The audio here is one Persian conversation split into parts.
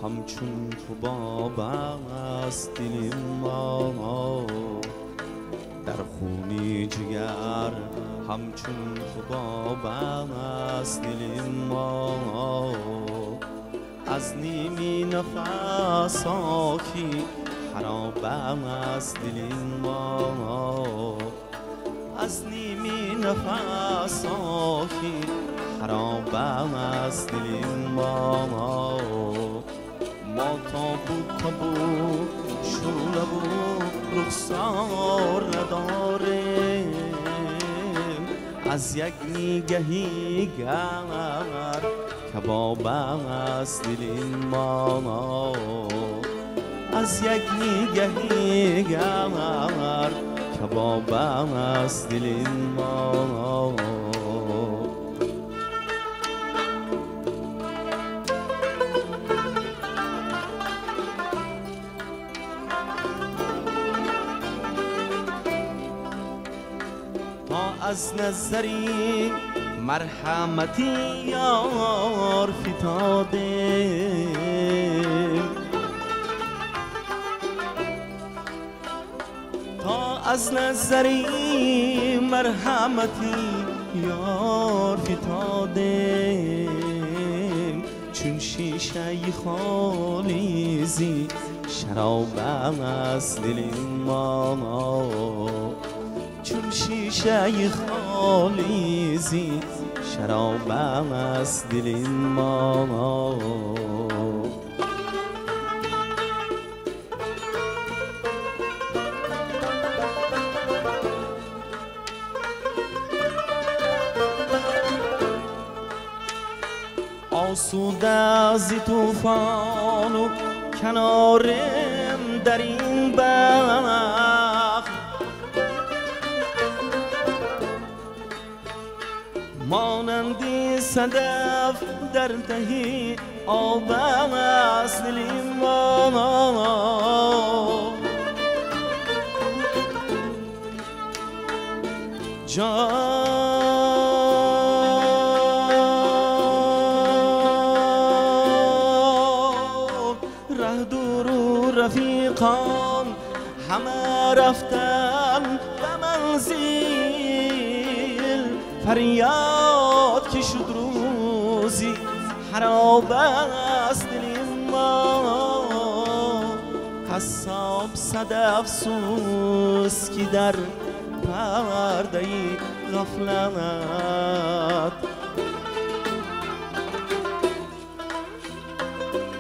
همچون تو باب است دل ما، در خونی جگر همچون تو باب است دل ما. از نیمی نفس آخی خراب است دل ما، از نیمی نفس آخی خراب است دل ما. ما تا بود شوره بود رخسار نداریم، از یک نیگهی گر کباب است دل ما، از یک نیگهی گر کباب است دل ما. از نظری مرحمتی یار فتاده، تا از نظری مرحمتی یار فتاده، چون شیشه خالیزی شراب است دل ما، چون شیشه خالیزی شراب است دل ما. آسوده از طوفان و کنارم در این بخت، مانندی صدف در تهی آب است دل ما. ره دور و رفیقان همه رفتن به منزل، فریاد که شد روزی خراب است دل ما. قصاب صد افسوس که در پرده غفلت،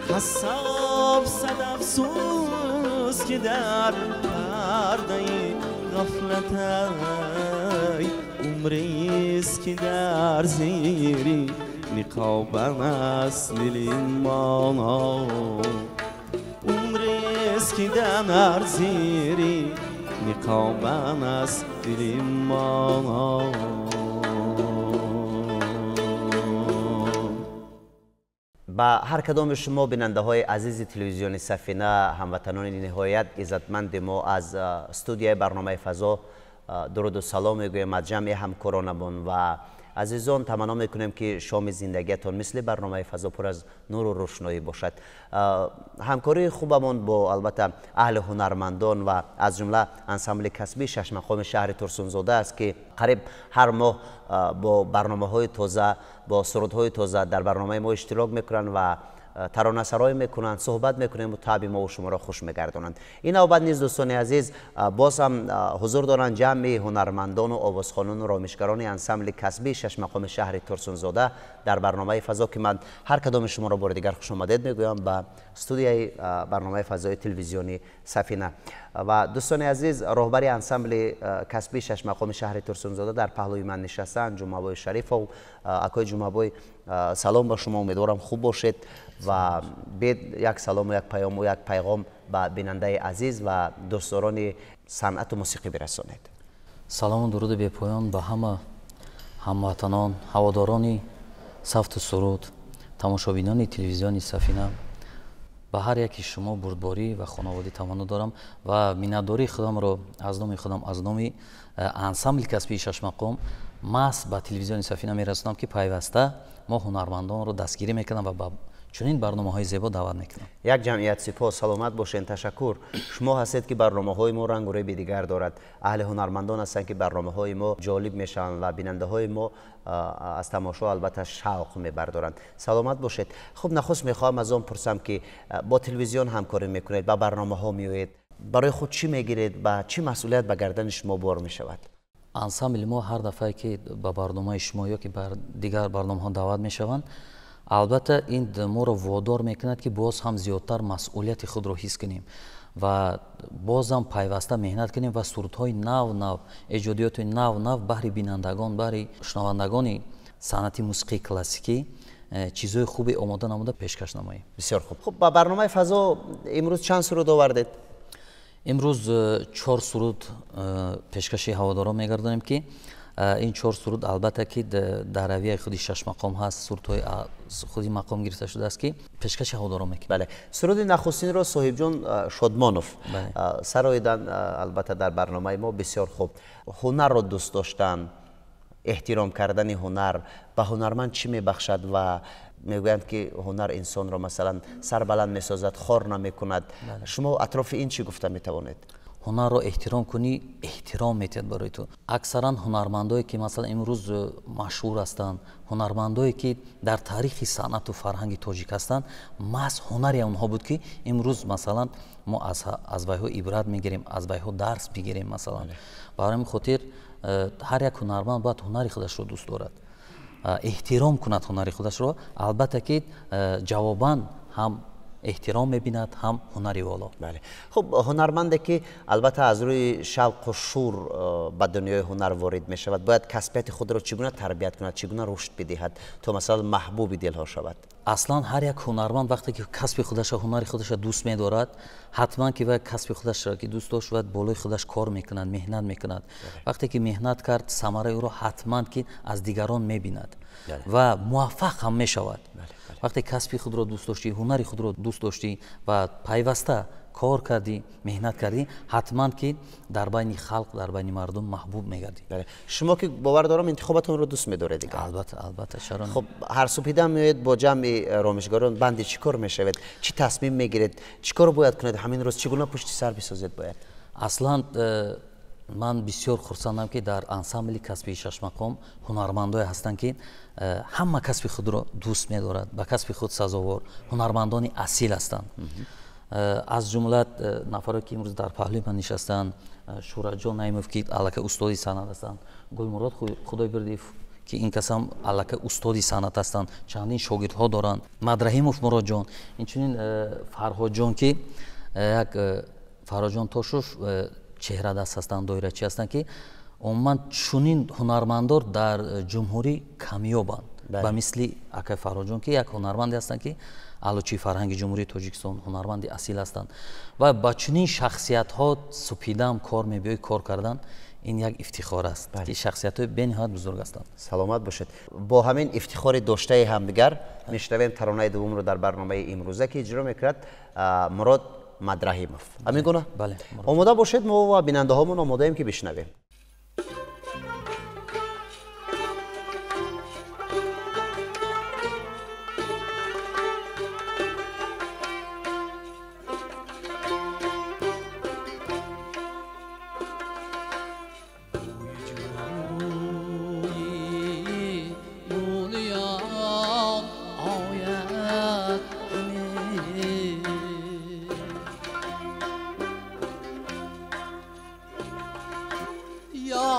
قصاب صد افسوس که در پرده غفلت، عمریست که در زیری نقاب است دل ما، عمریست که در زیری نقاب است دل ما. با هر کدام شما بیننده های عزیز تلویزیون سفینه، هموطنان نهایت عزتمند ما، از استودیوی برنامه فضا درود و سلام میگویم از جمع همکارانمون و عزیزان. تمنا میکنیم که شام زندگیتان مثل برنامه فضا پر از نور و روشنایی باشد. همکاری خوبمون با البته اهل هنرمندان و از جمله انسامبل کسبی شش مقام شهر ترسونزاده است که قریب هر ماه با برنامه های تازه، با سرودهای تازه در برنامه ما اشتراک میکنن و ترانه‌سرایی میکنند، صحبت میکنیم و طبع ما و شما را خوش میگردانند. این نوبت نیز دوستان عزیز باز هم حضور دارند جمع هنرمندان و آوازخوانان و رامشگران انسمبل کسبی شش مقام شهر ترسونزاده در برنامه فضا که من هر کدام شما را بار دیگر خوش آمدید میگویم به استودیوی برنامه فضای تلویزیونی سفینه. و دوستان عزیز رهبر انسمبل کسبی شش مقام شهر ترسونزاده در پهلوی من نشستند، جمعه شریف و اکای جمعه. سلام با شما، امیدوارم خوب باشید و بید یک سلام و یک پیام و یک پیغام به بیننده عزیز و دوستداران صنعت و موسیقی برسانید. سلام و درود بی پایان به همه هموطنان، هواداران صفت و سرود، تماشابینان تلویزیون سفینه. به هر یکی شما بردباری و خانوادگی تمنا دارم و میnnatdori خودم رو از نام خودم از نام انسمبل کسبی شش مقام ماس با تلویزیون سفینه میرسونم که پیوسته ما هنرمندان رو دستگیری میکنم و با چنین برنامه‌های زیبا دعوت میکنم. یک جمعیت سپاس، سلامت باشین، تشکر. شما هستید که برنامه‌های ما رنگ و روی دیگر دارد. اهل هنرمندان هستند که برنامه‌های ما جالب میشن و بیننده‌های ما از تماشا البته شوق میبردارند. سلامت باشید. خب نخست میخوام از آن پرسم که با تلویزیون همکاری میکنید، با برنامه‌ها میوید، برای خود چی میگیرید و چی مسئولیت به گردن شما بار میشود؟ انسمبل ما هر دفعه که به برنامه شما یا که بر دیگر برنامه‌ها دعوت میشوند البته این ما رو وادار میکند که باز هم زیادتر مسئولیت خود رو حس کنیم و باز هم پیوسته مهنت کنیم و سرودهای نو ایجادیات نو بهر بینندگان، بهر شنوندگان صنعت موسیقی کلاسیکی چیزهای خوبی آماده نموده پیشکش نماییم. بسیار خوب. خب با برنامه فضا امروز چند سرود آوردید؟ امروز 4 سرود پیشکشی هواداران میگردانیم که این 4 سرود البته که در رویه خودی شش مقام هست، سرودهای خودی مقام گرفته شده است که پیشکش هواداران میکنیم. بله. سرود نخستین را صاحب جان شادمانوف سراییدن البته در برنامه ما. بسیار خوب. هنر را دوست داشتن، احترام کردن هنر به هنرمند چی میبخشد و میگویند که هنر انسان را مثلا سربلند میسازد، خار نمیکند. شما اطراف این چی گفته میتوانید؟ هنر رو احترام کنی، احترام میتید برای تو. اکثرا هنرمندایی که مثلا امروز مشهور هستند، هنرمندایی که در تاریخ صنعت و فرهنگ تاجیک هستند، محض هنری اونها بود که امروز مثلا ما از ویها عبرت میگیریم، از ویها درس میگیریم. مثلا برای همین خاطر هر یک هنرمند باید هنری خودش رو دوست دارد، احترام کند هنری خودش رو. البته که جواباً هم احترام میبیند هم هنری والا. بله. خب هنرمنده که البته از روی شوق و شور به دنیای هنر وارد می شود باید کسبیت خود را چگونه تربیت کند، چگونه رشد بدهد تا مثلا محبوب دلها شود؟ اصلا هر یک هنرمند وقتی که کسب خودش هنری خودش دوست می‌دارد حتما که باید کسب خودش را که دوست داشت باید بالای خودش کار میکند، مهنت میکند. وقتی که مهنت کرد ثمره او را حتما که از دیگران میبیند و موفق هم میشود. وقتی کسب خود را دوست داشتی، هنری خود را دوست داشتی و پیوسته کار کردی، مهنت کردی، حتما که در بین خلق، در بین مردم محبوب میگردی. شما که باور دارم انتخابتون رو دوست می‌دارید دیگه. البته چرا؟ خب هر صبحیده میاد با جمع رامشگران بند چیکار میشود؟ چی تصمیم میگیرید؟ چیکار باید کنید؟ همین روز چگونه پشت سر بسازید باید؟ اصلا من بسیار خرسندم که در انسمبل کسبی شش مقام هنرمندایی هستند که همه کسب خود را دوست می‌دارد، به کسب خود سزاوار، هنرمندان اصیل هستند. از جمله نفرایی که امروز در پهلوی من نشستند، شورا جان نعیموف که الک استادی صنعت هستند، گلمراد خدایبردی که این کسان الک استادی صنعت هستند، چندین شاگردها دارند، مدرهیموف مراد جان، اینچنین فرهاد جان که یک فرهاد جان توشوف چهره دست هستند، دایره‌چی هستند که عموما چنین هنرمندان در جمهوری کمیابند. به مثل اکای فرهاد جان که یک هنرمندی هستند که علوچی فرهنگ جمهوری تاجیکستان هنرمندی اصیل هستند و با چنین شخصیت ها سپیدم کار می‌بیاید، کار کردن این یک افتخار است که شخصیت های بین‌نهایت بزرگ هستند. سلامت باشید. با همین افتخار داشته همدیگر میشنویم ترانه دوم رو در برنامه امروزه که اجرا میکرد مراد مدرهیموف. همین گونه؟ بله. آماده باشید، ما و بیننده هامون آماده ایم که بشنویم.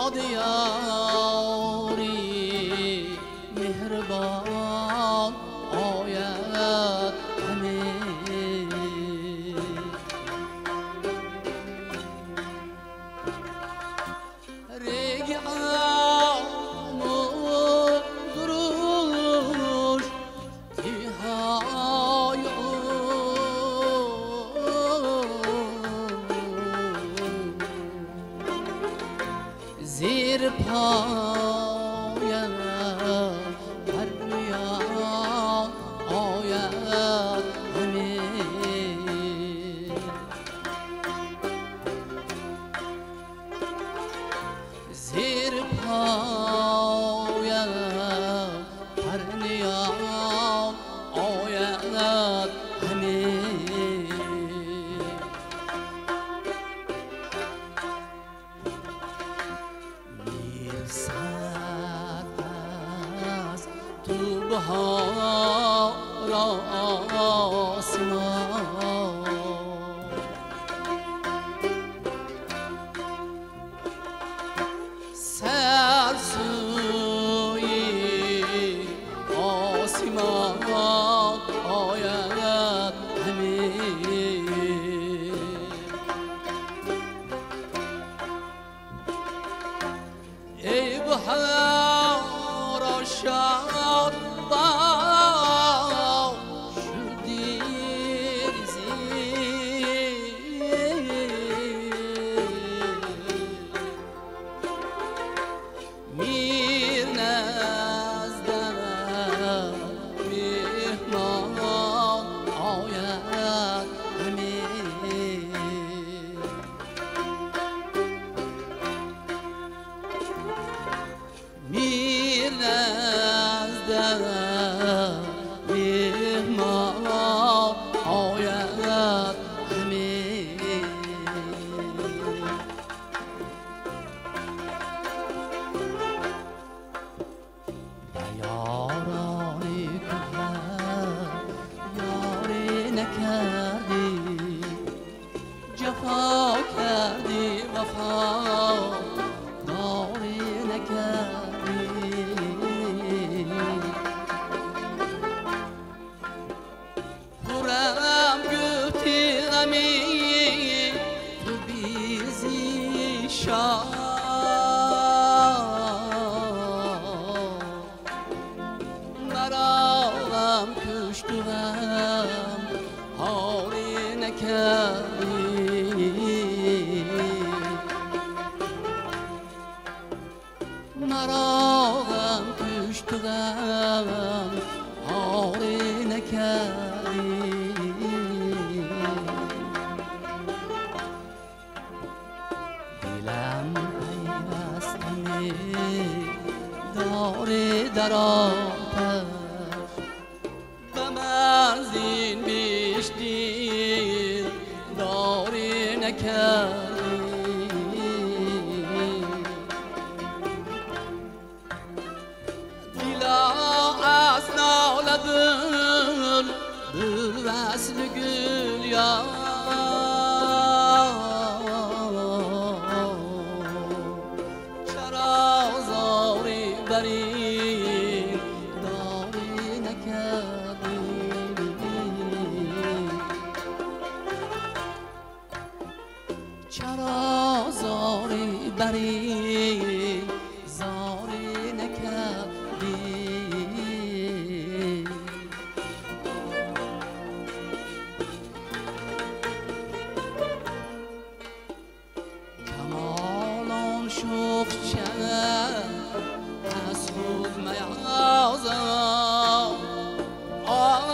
یاد یاری مهربان آید همه رگعان و دروش تیهای زیر پایم هر میان آید همه زیر پایم هر میان آید همه میرسد از تو بهار آسمان سر سوی آسمان آید همه ای بهار شاد با شدی میر نزدم مهمان آید همه میر نزدم مهمان آید همه یارانی کهن یاری نکردی جفا کردی وفا داری نکردی پرم گفتی غمی تو بیزی شاد مرا غم کشت و غم حالی نکردی مرا غم کشت و غم حالی نکردی دلم پیوستنی داری در آتش به من زین بیش دیر داری نکردی دلا از ناله دل وصل گل یا چرا زاری بری داری نکردی چرا زاری بری زاری نکردی کمالان شوخ چند از خود میازم آی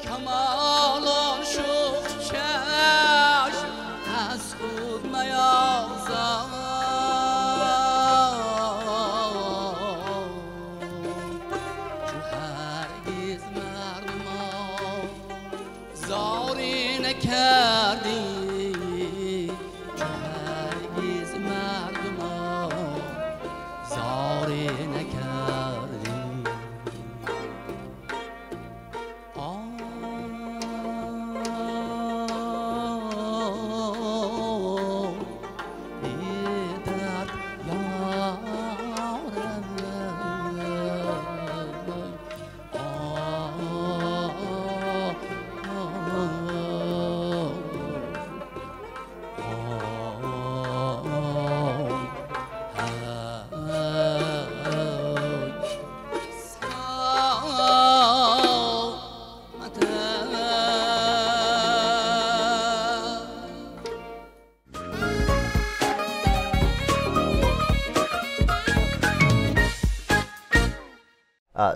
کمالان شوخ چشم از خود میازم چو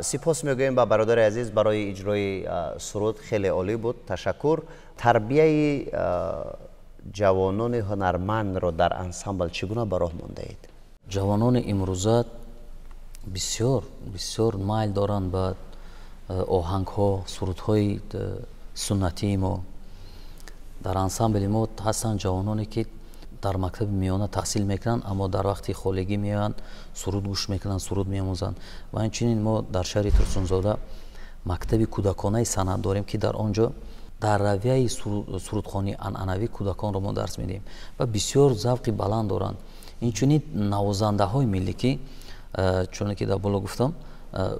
سپاس میگویم با برادر عزیز برای اجرای سرود، خیلی عالی بود، تشکر. تربیه جوانان هنرمند را در انسامبل چگونه به راه مانده اید؟ جوانان امروزه بسیار مایل دارند به آهنگ ها، سرود های سنتی ما. در انسامبل ما هستند جوانانی که در مکتب میانه تحصیل میکنند، اما در وقتی خالگی میآیند سرود گوش میکنند، سرود میآموزند. و همچنین ما در شهر ترسونزاده مکتب کودکانه سند داریم که در آنجا در رویه سرودخوانی عنعنوی کودکان را ما درس میدیم و بسیار ذوق بلند دارند. اینچنین نوازنده های ملی که چون که در بالا گفتم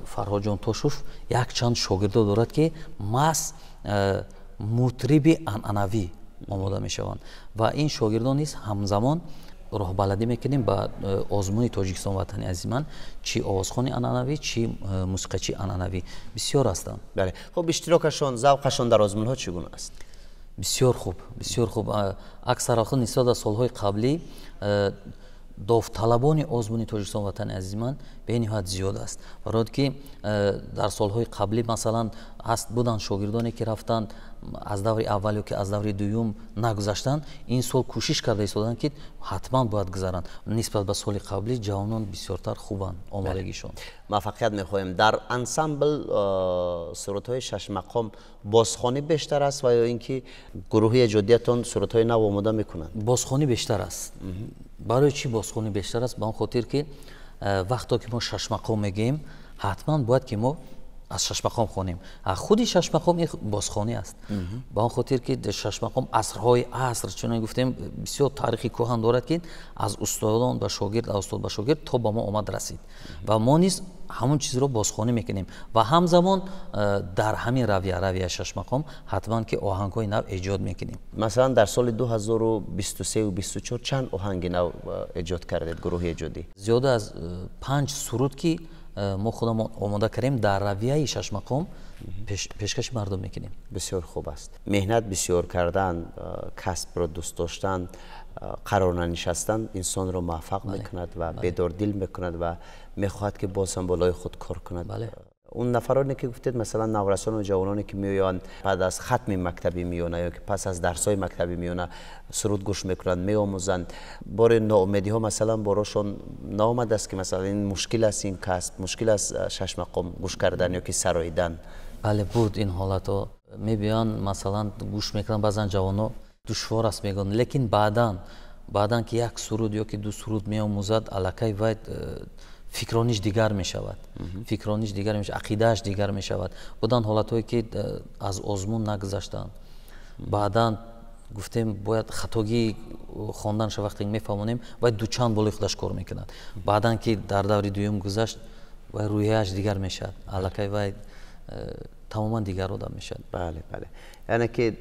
فرهاد جان توشوف یک چند شاگردا دارد که مس مطرب عنعنوی آماده می شوند و این شاگردان نیز همزمان راه بلدی میکنیم با آزمون تاجیکستان وطنی عزیز من، چی آوازخوانی عنعنوی، چی موسیقیچی عنعنوی بسیار هستند. بله. خب اشتراکشان، ذوقشان در آزمون ها چگونه است؟ بسیار خوب، بسیار خوب. اکثر وقت نسبت به سالهای قبلی داوطلبان آزمون تاجیکستان وطن عزیز من به نهایت زیاد است. برای که در سالهای قبلی مثلا هست بودن شاگردانی که رفتند از دور اول یا که از دور دوم نگذشتند، این سال کوشش کرده ایستادند که حتما باید گذرند. نسبت به سال قبلی جوانان بسیارتر خوبند آمادگیشون. موفقیت میخواهیم. در انسامبل سرودهای شش مقام بازخوانی بیشتر است و یا اینکه گروهی جدیتون سرودهای نو آماده میکنند؟ بازخوانی بیشتر است. برای چی بازخوانی بیشتر است؟ به آن خاطر که وقتی که ما شش مقام میگیم حتما باید که ما از شش مقام خوانیم. خودی شش مقام یک بازخوانی است. به آن خاطر که شش مقام عصرهای عصر چون گفتیم بسیار تاریخی کهن دارد که از استادان به شاگرد، از استاد به شاگرد تا به ما آمد رسید و ما نیز همون چیز رو بازخوانی میکنیم و همزمان در همین رویه شش مقام حتما که آهنگ های نو ایجاد میکنیم. مثلا در سال 2023 و 24 چند آهنگ نو ایجاد کردید گروه ایجادی؟ زیاد از 5 سرود که ما خودمون آماده کردیم در رویه شش مقام پیشکش مردم میکنیم. بسیار خوب است. مهنت بسیار کردن، کسب را دوست داشتن، قرار ننشستن انسان را موفق میکند و بیدار دل میکند و میخواهد که باز هم بالای خود کار کند. بله. اون نفرانی که گفتید مثلا نورسان و جوانانی که میآیند بعد از ختم مکتبی میونه یا که پس از درسای مکتبی میونه سرود گوش میکنند، میآموزند، بار ناامیدی ها مثلا براشون نآمده است که مثلا این مشکل است، این کسب مشکل است شش مقام گوش کردن یا که سراییدن؟ بله بود این حالت ها میبینن مثلا گوش میکنن بعضن جوانا دشوار است میگن، لیکن بعدن که یک سرود یا که دو سرود میآموزد الکی وید فکرانیش دیگر می شود، فکرانیش دیگر می شود، عقیدهش دیگر می شود. بودن حالت هایی که از آزمون نگذشتند، بعدا گفتیم باید خطاگی خواندنش وقتی میفهمونیم و دو چند بالای خودش کار میکند. بعدا که در دور دوم گذشت و رویهش دیگر میشد، الکی و تماما دیگر آدم میشد. بله بله، یعنی که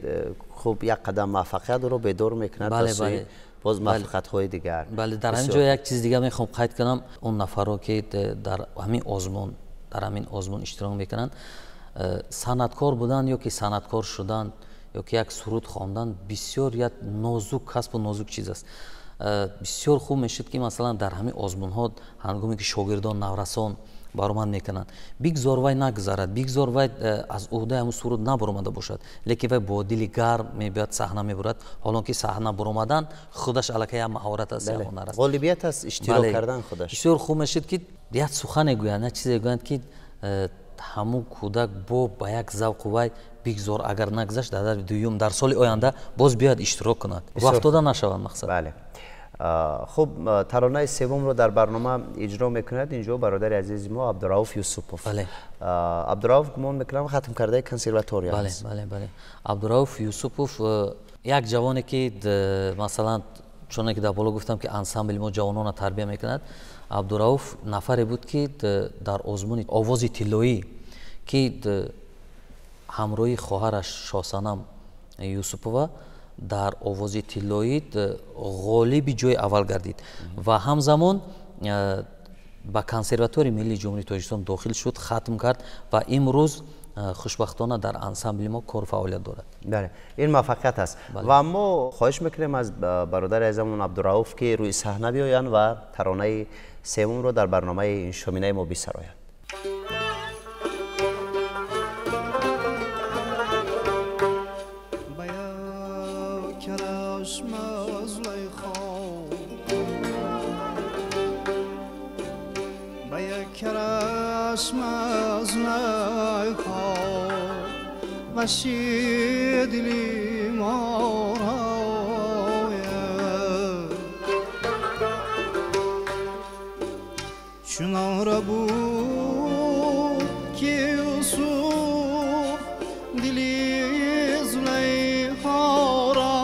خوب یک قدم موفقیت رو به دور میکند. بله. باز موفقیت های دیگر. بله در همین جا یک چیز دیگه میخوام قید کنم، اون نفرها که در همین آزمون اشتراک میکنن صنعتکار بودن یا که صنعتکار شدن یا که یک سرود خواندن بسیار یک نازک کسب و نازک چیز است. بسیار خوب میشد که مثلا در همین آزمون ها هنگامی که شاگردان نورسان برآمد میکنند بگذار وای نگذرد، بگذار وای از عهده همون سرود نبرآمده باشد، لیکن وای با دل گرم میبیاد صحنه میبرد. حالا که صحنه برآمدن خودش الکی هم مهارت است، هنر است، غالبیت است اشتراک کردن خودش. بسیار خوب میشد که یک سخن گویند، نه چیزی گویند که همون کودک با یک ذوق وای بگذار اگر نگذشت در دوم در سال آینده باز بیاد اشتراک کند، وقت داده نشود مقصد. بله. خب ترانه سوم رو در برنامه اجرا میکند اینجا برادر عزیز ما عبدالرؤوف یوسپوف. بله. عبدالرؤوف گمان میکنم ختم کرده کنسرواتوری است. بله. عبدالرؤوف یوسپوف یک جوانی که مثلا چون که در بالا گفتم که انسامبل ما جوانان تربیت میکند، عبدالرؤوف نفری بود که در آزمون آواز طلایی که همراه خواهرش شاهصنم یوسپووا дар овози тиллоӣ ғолиби ҷои аввал гардид ва ҳамзамон ба консерваторияи миллии ҷумҳурии тоҷикистон дохил шуд, хатм кард ва имрӯз хушбахтона дар ансамбли мо кор фаъолият дорад. бале, ин муваффақият аст. ва мо хоҳиш мекунем аз бародари азизамон Абдурауф ки рӯи саҳна биёянд ва таронаи севумро дар барномаи ин шоминаи мо бисароянд. چنان بود که یوسف دلی زلیخا را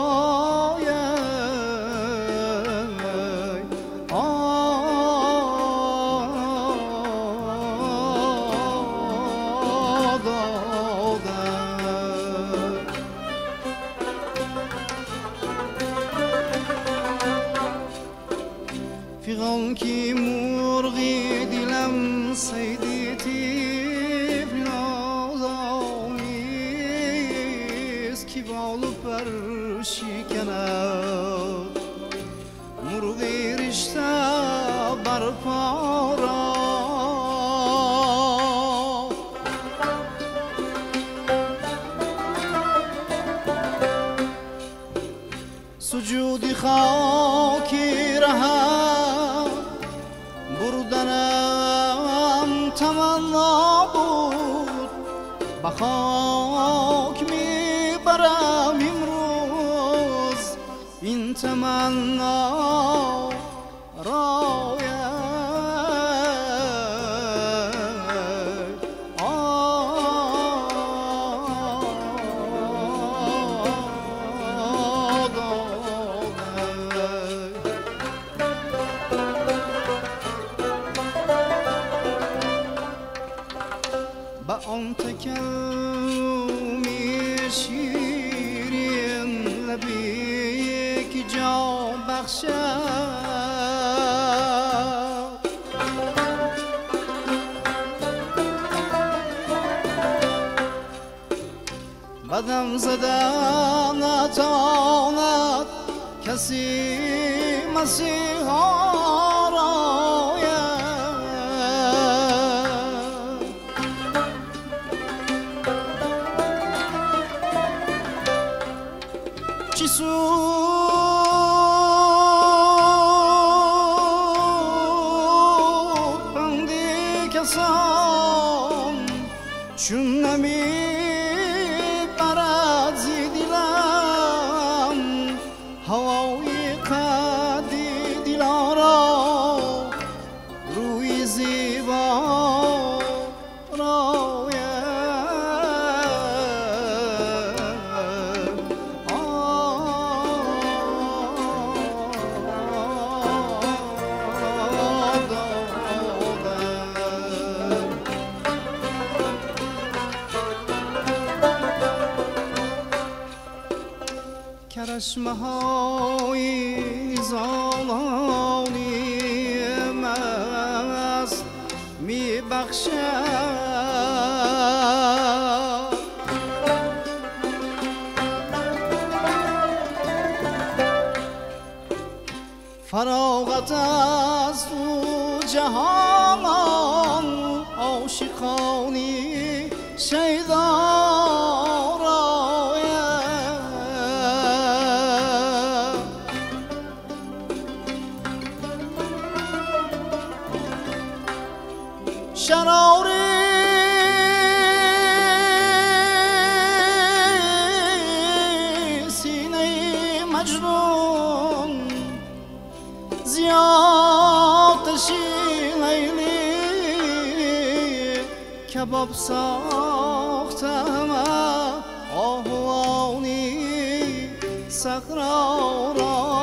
فیغان کی مرغی دلم صیدی طفل نازامیست کی بال و پر شکند مرغی رشته برپا را سجودی خاکی رها بردنم تمنا بود به خاک میبرم امروز این تمنا را آن تکلمی شیرین لبی که جان بخشد بدم زدن نتواند کسی مسیحا را چی سود بندی کسان چون نمی برد زی دلم هوای قدی دلارا روی زیبا را کرشمه های زالانی مست می بخشد فراغت از تو جهان عاشقانی شیدا شراری سینه مجنون زیادشی لیلی کباب ساختم آهوانی سقرارای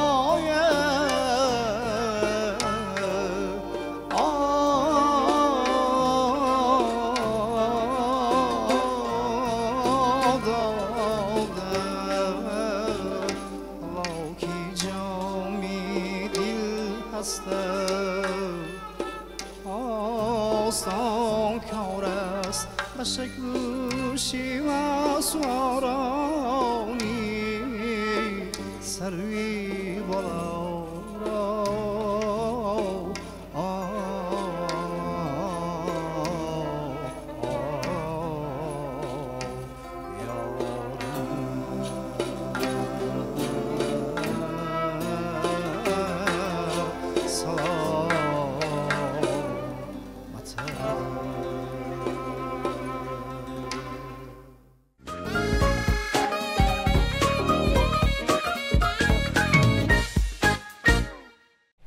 بی جامی دل هستم آستان کار است به شکل شیوه سوارانی سروی بالا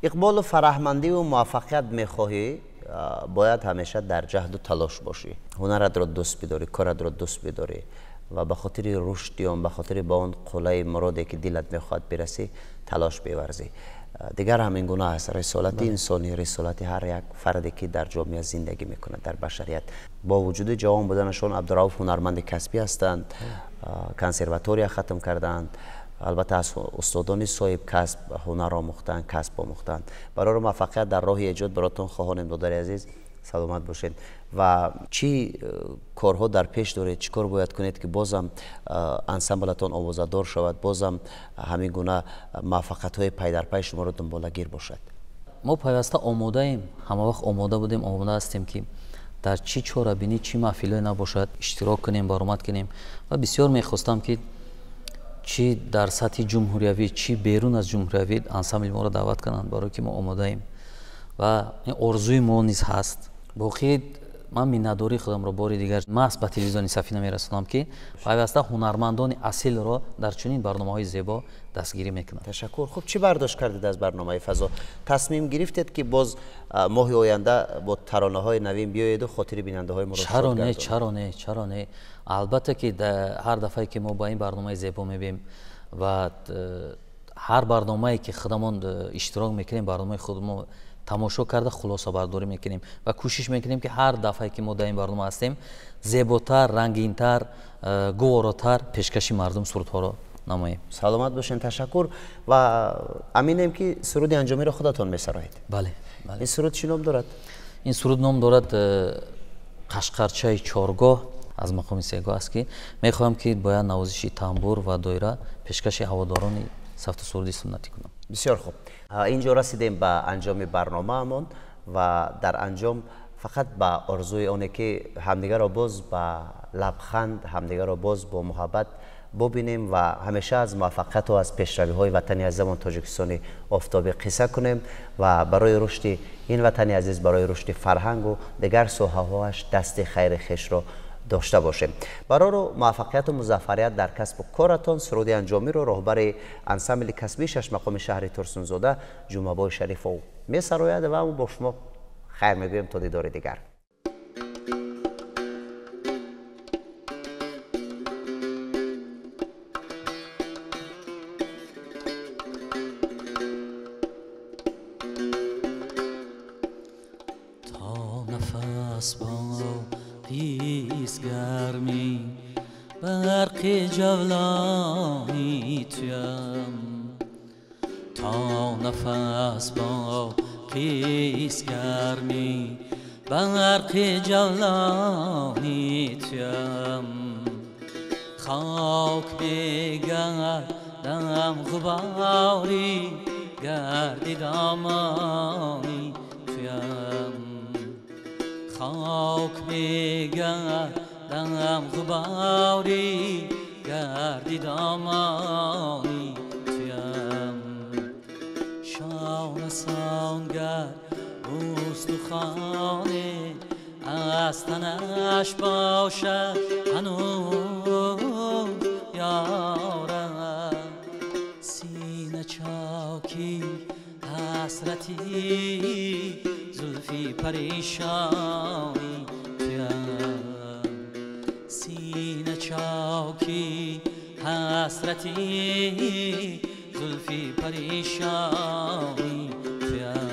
اقبال و فرحمندی و موفقیت میخواهی باید همیشه در جهد و تلاش باشی، هنرت را دوست بداری، کارت را دوست بداری و به خاطر رشد به خاطر با اون قله مرادی که دلت میخواد برسی تلاش بورزی. دیگر همین گونه است. رسالت انسانی، رسالت هر یک فردی که در جامعه زندگی میکنه در بشریت. با وجود جوان بودنشون عبدالرؤوف هنرمند کسبی هستند، کنسرواتوری ختم کردند، البته از استادان صاحب کسب هنر آموختند، کسب آموختند. برای موفقیت در راه ایجاد براتون خواهانم دادر عزیز سلامت باشید. و چی کارها در پیش دارید؟ چی کار باید کنید که بازم انسمبلتون آوازدار شود، بازم همین گونه موفقیت های پی در پی شما رو دنبالگیر باشد؟ ما پیوسته آماده ایم، همه وقت آماده بودیم، آماده هستیم که در چی چاره‌بینی، چی محفلی نباشد اشتراک کنیم، برآمد کنیم. و بسیار میخواستم که چی در سطح جمهوریوی چی بیرون از جمهوریوی انسمبل ما را دعوت کنند، برای که ما آماده ایم و این آرزوی ما نیز هست. باقی من مینداری خودم را باری دیگر محض به تلویزیون سفینه میرسونم که پیوسته هنرمندان اصیل را در چنین برنامه‌های زیبا دستگیری میکنند. تشکر. خب چی برداشت کردید از برنامه فضا؟ تصمیم گرفتید که باز ماه آینده با ترانه‌های نوین بیایید و خاطر بیننده‌های ما را چرا نه البته که هر دفعه که ما با این برنامه زیبا میبینیم و هر برنامه‌ای که خودمون اشتراک میکنیم برنامه خودمون تماشا کرده خلاصه برداری میکنیم و کوشش میکنیم که هر دفعه که ما در این برنامه هستیم زیباتر، رنگینتر، گواراتر پیشکشی مردم سرودها را نماییم. سلامت باشین. تشکر. و امینم که سرود انجامی را خودتون میسرایید. بله. این سرود چی نام دارد؟ این سرود نام دارد قشقرچه چارگاه از مقام سیگاه است که میخواهم که باید نوازش تنبور و دایره پیشکش هواداران سفت سرودی سنتی کنم. بسیار خوب. اینجا رسیدیم به انجام برنامه‌مون و در انجام فقط به آرزوی آنه که همدیگر را باز با لبخند، همدیگر را باز با محبت ببینیم و همیشه از موفقیت و از پیشروی‌های وطن عزیزمون تاجیکستان آفتابی قصه کنیم و برای رشد این وطن عزیز، برای رشد فرهنگ و دیگر سوحه‌هاش دست خیر خویش را داشته باشیم. برای موفقیت و مظفریت در کسب و کارتان سرود انجامی رو رهبر انسمبل کسبی شش مقام شهر ترسونزاده جمعه شریف او میسراید و ما با شما خیر میگویم تا دیدار دیگر. گرمی برق جولانی تویم تا نفس با خیز گرمی برق جولانی تویم خاک بگردم غباری گردی دامانی تویم خاک بگردم غباری گردی دامانی تویم شان سانگر استخوانه از تنش باشد هنوز یارم سینه چاکی حسرتی زلفی پریشانی تویم سینه چاکی حسرتی زلفی پریشانی تویم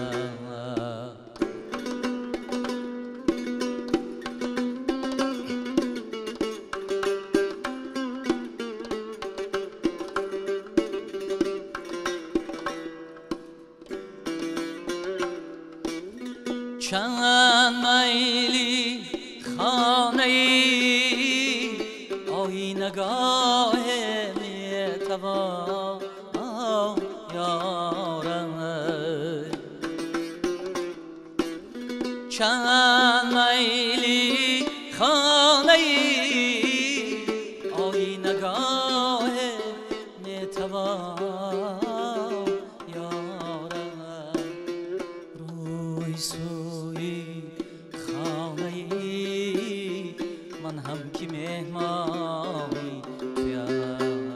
چند میلی خانه ای آینگاه میتوان یارم چند میلی خانه ای آینگاه میتوان یارم روی سوی خانه ای من هم که مهمانی تویم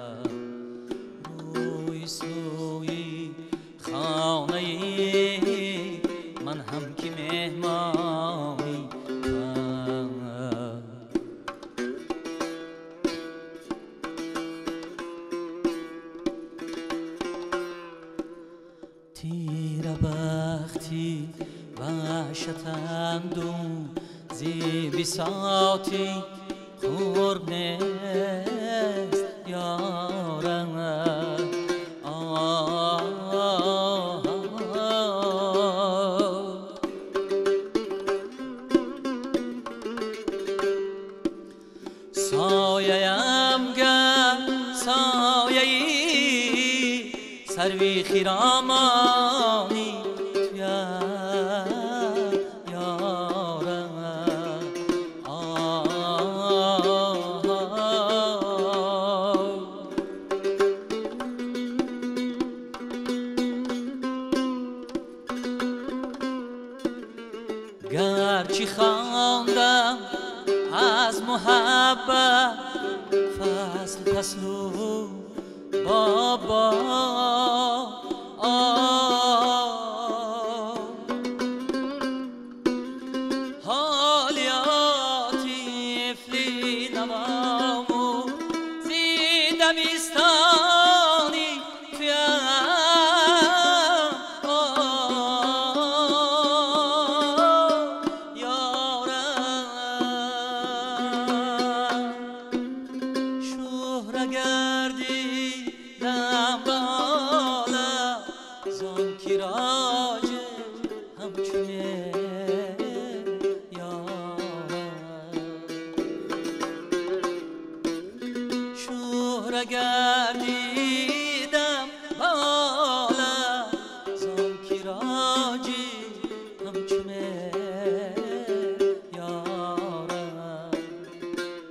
روی سوی خانه ای من هم که مهمانی تویم تیر بختی وحشتندون زی بساطی خورد نیست یارم سایه‌ام گر سایه‌ای سروی خیرامانی توی یارم گرچه خواندم از محبت فصل فصلو بابا حالیاتی افلی نمامو زیدمستانی گردیدم بالا زان کی راجی همچونه یارم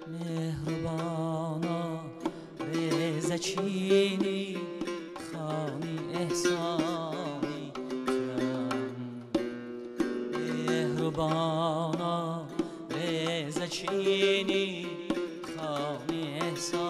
مهربانا رضا چینی خانی احسانی مهربانا رضا چینی خانی احسانی